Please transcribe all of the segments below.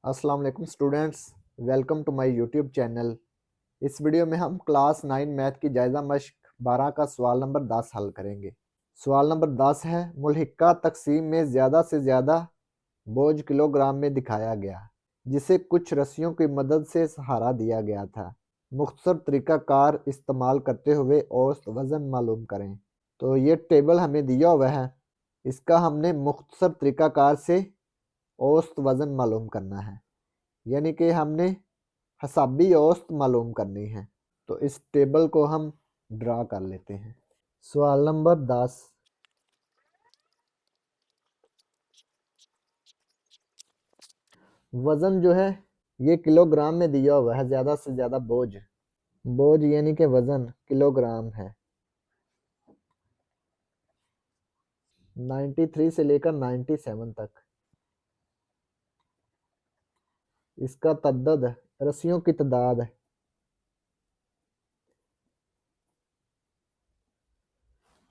अस्सलाम वालेकुम students, welcome to my YouTube channel. इस वीडियो में हम क्लास 9 मैथ की जायज़ा मश्क 12 का सवाल नंबर 10 हल करेंगे। सवाल नंबर 10 है, मुल्हिका तकसीम में ज़्यादा से ज़्यादा बोझ किलोग्राम में दिखाया गया, जिसे कुछ रस्सियों की मदद से सहारा दिया गया था। मुख्तसर तरीक़ाकार इस्तेमाल करते हुए औसत वज़न मालूम करें। तो ये टेबल हमें दिया हुआ है, इसका हमने मुख्तसर तरीक़ाकार से औसत वज़न मालूम करना है, यानी कि हमने हिसाबी औसत मालूम करनी है। तो इस टेबल को हम ड्रा कर लेते हैं। सवाल नंबर 10, वज़न जो है ये किलोग्राम में दिया हुआ है। ज़्यादा से ज़्यादा बोझ, बोझ यानी कि वज़न किलोग्राम है। 93 से लेकर 97 तक। इसका तद्दद रस्सियों की तादाद है।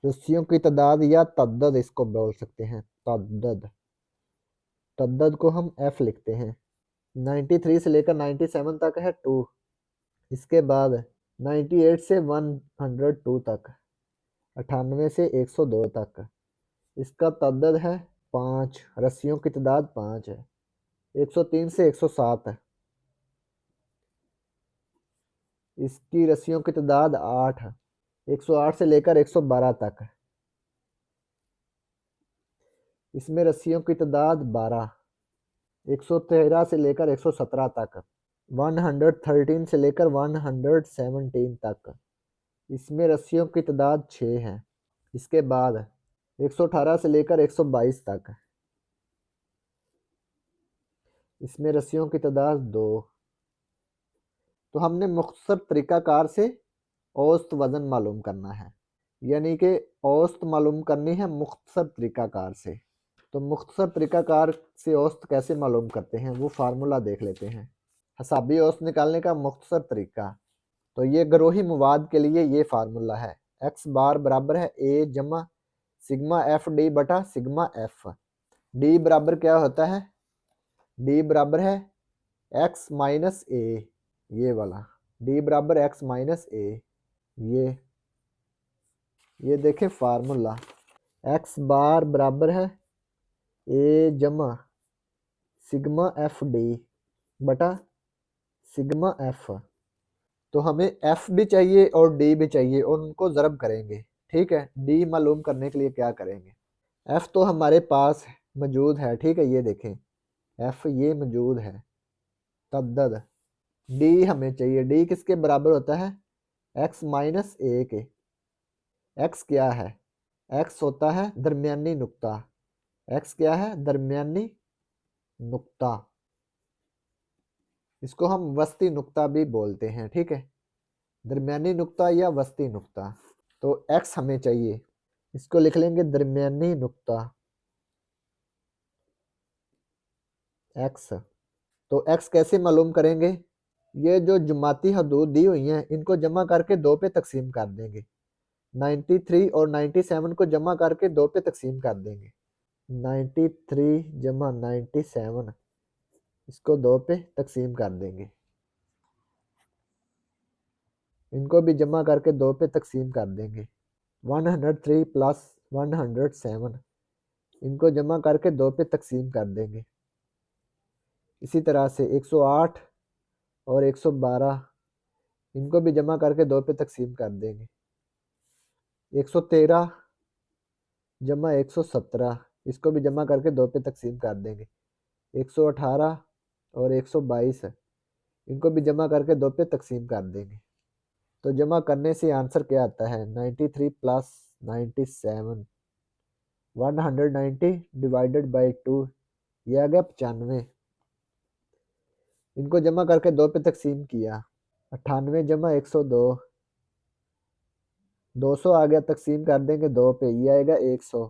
रस्सियों की तादाद या तद्दद इसको बोल सकते हैं। तद्दद, तद्दद को हम एफ लिखते हैं। 93 से लेकर 97 तक है 2। इसके बाद 98 से 102 तक, 98 से 102 तक। इसका तद्दद है 5, रस्सियों की तादाद 5 है। 103 से 107 है। इसकी रस्सियों की तादाद 8 है। 108 से लेकर 112 तक। इसमें रस्सियों की तादाद 12। 113 से लेकर 117 तक। 113 से लेकर 117 तक। इसमें रस्सियों की तादाद 6 है। इसके बाद 118 से लेकर 122 तक। इसमें रस्सियों की तादाद 2। तो हमने मुख्तसर तरीक़ाकार से औसत वज़न मालूम करना है, यानी कि औसत मालूम करनी है मुख्तसर तरीक़ाकार से। तो मुख्तसर तरीक़ाकार से औसत कैसे मालूम करते हैं, वो फार्मूला देख लेते हैं। हिसाबी औसत निकालने का मुख्तसर तरीक़ा। तो ये गरोही मवाद के लिए ये फार्मूला है, एक्स बार बराबर है ए जमा सिग्मा एफ डी बटा सिग्मा एफ। डी बराबर क्या होता है, डी बराबर है एक्स माइनस ए, ये वाला डी बराबर एक्स माइनस ए। ये देखें फार्मूला, एक्स बार बराबर है ए जमा सिग्मा एफ डी बटा सिग्मा एफ। तो हमें एफ भी चाहिए और डी भी चाहिए, और उनको ज़रब करेंगे। ठीक है, डी मालूम करने के लिए क्या करेंगे, एफ तो हमारे पास मौजूद है। ठीक है, ये देखें एफ ये मौजूद है। तद्दद डी हमें चाहिए। डी किसके बराबर होता है, एक्स माइनस ए के। एक्स क्या है, एक्स होता है दरमियानी नुक्ता। एक्स क्या है, दरमियानी नुक्ता। इसको हम वस्ती नुक्ता भी बोलते हैं। ठीक है, दरमियानी नुक्ता या वस्ती नुक्ता। तो एक्स हमें चाहिए, इसको लिख लेंगे दरमियानी नुक्ता एक्स। तो एक्स कैसे मालूम करेंगे, ये जो जुमाती हदूद दी हुई हैं इनको जमा करके 2 पे तकसीम कर देंगे। 93 और 97 को जमा करके 2 पे तकसीम कर देंगे। 93 जमा 97, इसको 2 पे तकसीम कर देंगे। इनको भी जमा करके 2 पे तकसीम कर देंगे। 103 प्लस 107, इनको जमा करके 2 पे तकसीम कर देंगे। इसी तरह से 108 और 112, इनको भी जमा करके 2 पे तकसीम कर देंगे। 113 जमा 117, इसको भी जमा करके 2 पे तकसीम कर देंगे। 118 और 122, इनको भी जमा करके 2 पे तकसीम कर देंगे। तो जमा करने से आंसर क्या आता है, 93 प्लस 97, 190 डिवाइडेड बाई 2, ये आ गया 95। इनको जमा करके 2 पे तकसीम किया। 98 जमा 102, 200 आ गया, तकसीम कर देंगे 2 पे, ये आएगा 100।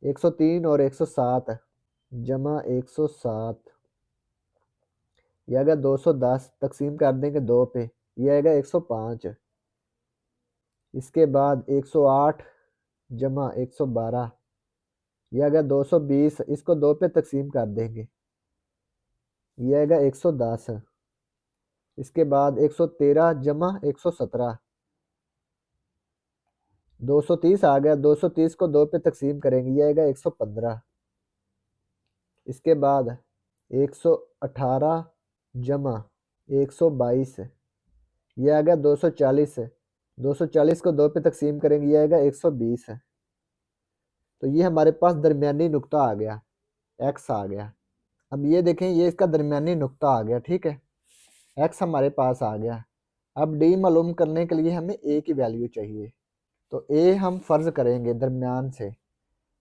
103 और 107 जमा 107, ये आएगा 210, तकसीम कर देंगे 2 पे, ये आएगा 105। इसके बाद 108 जमा 112, ये आ गया 220, इसको 2 पे तकसीम कर देंगे। ये आएगा 110। इसके बाद 113 जमा 117, 230 आ गया। 230 को 2 पे तकसीम करेंगे, ये आएगा 115। इसके बाद 118 जमा 122, ये आ गया 240। 240 को 2 पे तकसीम करेंगे, ये आएगा 120। तो ये हमारे पास दरमियानी नुक्ता आ गया, एक्स आ गया। अब ये देखें, ये इसका दरमियानी नुक्ता आ गया, ठीक है, एक्स हमारे पास आ गया। अब डी मालूम करने के लिए हमें ए की वैल्यू चाहिए, तो ए हम फ़र्ज़ करेंगे दरमियान से।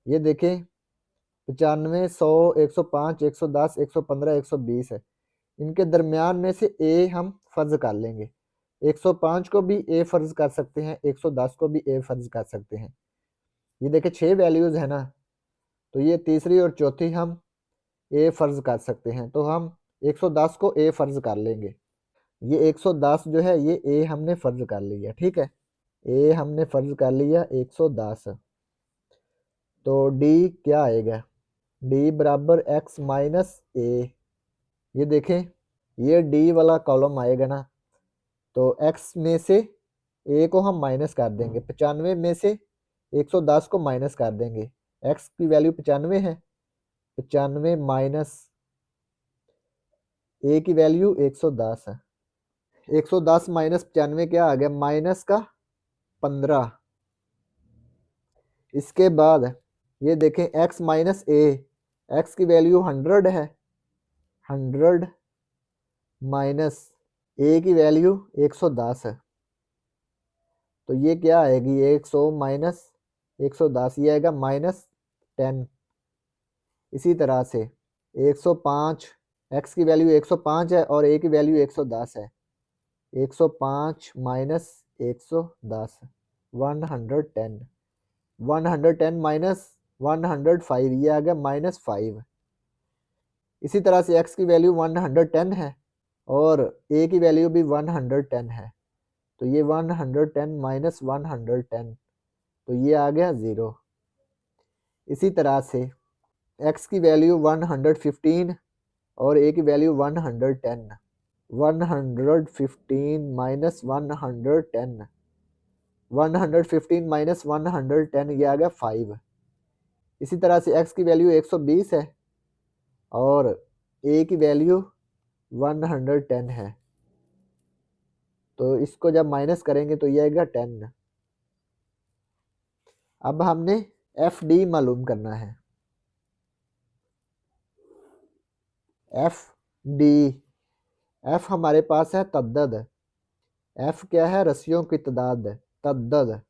ये देखें 95, 100, 105, 110, 115, 120 है, इनके दरमियान में से ए हम फ़र्ज़ कर लेंगे। 105 को भी ए फ़र्ज़ कर सकते हैं, 110 को भी ए फ़र्ज़ कर सकते हैं। ये देखें 6 वैल्यूज़ है ना, तो ये तीसरी और चौथी हम ए फ़र्ज़ कर सकते हैं, तो हम 110 को ए फ़र्ज़ कर लेंगे। ये 110 जो है ये ए हमने फ़र्ज़ कर लिया, ठीक है, ए हमने फ़र्ज़ कर लिया 110। तो डी क्या आएगा, डी बराबर एक्स माइनस ए। ये देखें, ये डी वाला कॉलम आएगा ना, तो एक्स में से ए को हम माइनस कर देंगे, 95 में से 110 को माइनस कर देंगे, एक्स की वैल्यू 95 है, 95 माइनस ए की वैल्यू 110 है। 110 माइनस 95 क्या आ गया, माइनस का 15। इसके बाद ये देखें x माइनस ए, एक्स की वैल्यू 100 है, 100 माइनस ए की वैल्यू 110 है, तो ये क्या आएगी, 100 माइनस 110, ये आएगा -10। इसी तरह से 105, x की वैल्यू 105 है और a की वैल्यू 110 है, 105 माइनस 110, 110, 110 माइनस 105, ये आ गया -5। इसी तरह से x की वैल्यू 110 है और a की वैल्यू भी 110 है, तो ये 110 माइनस 110, तो ये आ गया 0। इसी तरह से x की वैल्यू 115 और a की वैल्यू 110, 115 माइनस 110, 115 माइनस 110, ये आ गया 5। इसी तरह से x की वैल्यू 120 है और a की वैल्यू 110 है, तो इसको जब माइनस करेंगे तो ये आएगा 10। अब हमने एफ डी मालूम करना है, एफ डी, एफ हमारे पास है तद्दद, एफ क्या है, रस्सियों की तादाद, तद्दद,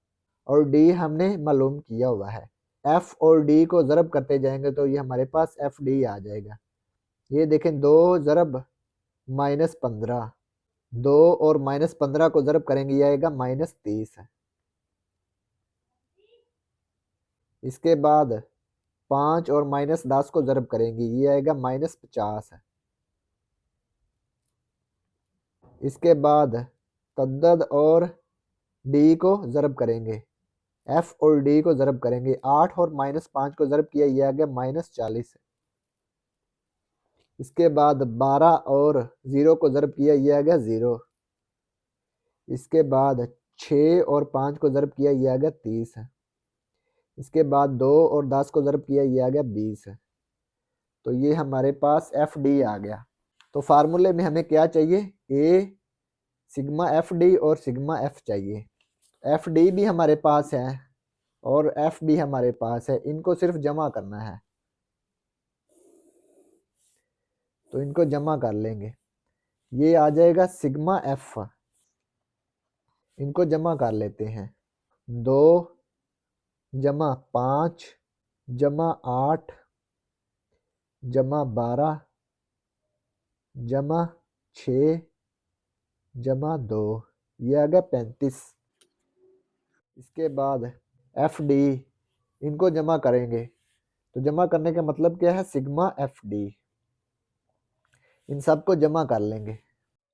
और डी हमने मालूम किया हुआ है। एफ और डी को ज़रब करते जाएंगे तो ये हमारे पास एफ डी आ जाएगा। ये देखें 2 ज़रब -15, 2 और -15 को ज़रब करेंगे, ये आएगा -30। इसके बाद 5 और -10 को ज़रब करेंगे, ये आएगा -50। इसके बाद तद्दद और डी को ज़रब करेंगे, एफ और डी को ज़रब करेंगे, 8 और -5 को ज़रब किया, ये आ गया -40। इसके बाद 12 और 0 को ज़रब किया, ये आ गया 0। इसके बाद 6 और 5 को ज़रब किया, ये आ गया 30। इसके बाद 2 और 10 को ज़रब किया, ये आ गया 20। तो ये हमारे पास एफ डी आ गया। तो फार्मूले में हमें क्या चाहिए, ए सिग्मा एफ डी और सिग्मा एफ चाहिए। एफ डी भी हमारे पास है और एफ भी हमारे पास है, इनको सिर्फ जमा करना है, तो इनको जमा कर लेंगे, ये आ जाएगा सिग्मा एफ। इनको जमा कर लेते हैं, 2 जमा 5 जमा 8 जमा 12 जमा 6 जमा 2, ये आ गया 35। इसके बाद एफ डी, इनको जमा करेंगे, तो जमा करने का मतलब क्या है, सिग्मा एफ डी, इन सब को जमा कर लेंगे,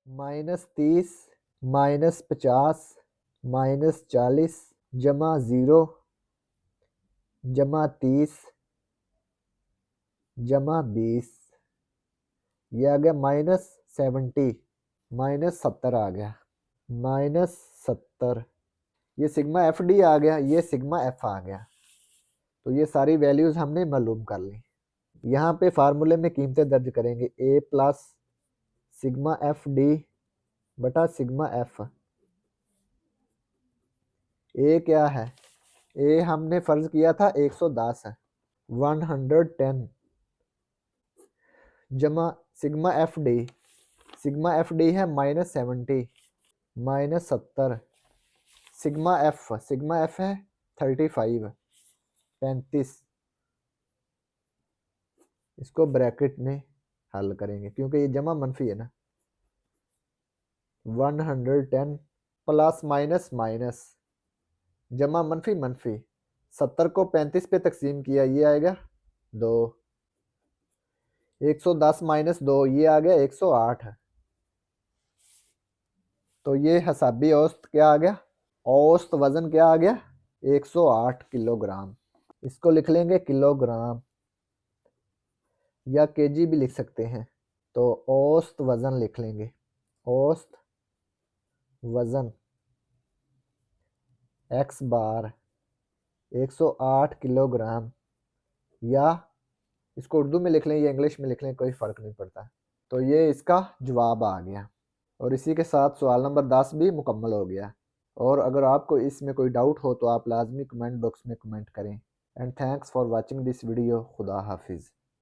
-30 -50 -40 जमा 0 जमा 30 जमा 20, ये आ गया -70, -70 आ गया, -70। ये सिग्मा एफ डी आ गया, ये सिग्मा एफ आ गया। तो ये सारी वैल्यूज हमने मालूम कर ली। यहाँ पे फार्मूले में कीमतें दर्ज करेंगे, ए प्लस सिग्मा एफ डी बटा सिग्मा एफ। ए क्या है, ए हमने फर्ज किया था 110 है, 110 जमा sigma F D, sigma F D है -70, -70 सिग्मा एफ है 35, 35। इसको ब्रैकेट में हल करेंगे क्योंकि ये जमा मनफी है ना। 110 प्लस माइनस माइनस जमा मनफी मनफी, 70 को 35 पे तकसीम किया, ये आएगा 2, 110 -2 ये आ गया 108। तो ये हसाबी औसत क्या आ गया, औसत वजन क्या आ गया 108 किलोग्राम। इसको लिख लेंगे किलोग्राम या केजी भी लिख सकते हैं। तो औसत वजन लिख लेंगे, औसत वजन x बार 108 किलोग्राम, या इसको उर्दू में लिख लें या इंग्लिश में लिख लें, कोई फ़र्क नहीं पड़ता। तो ये इसका जवाब आ गया और इसी के साथ सवाल नंबर 10 भी मुकम्मल हो गया। और अगर आपको इसमें कोई डाउट हो तो आप लाजमी कमेंट बॉक्स में कमेंट करें। And thanks for watching this video. खुदा हाफिज़।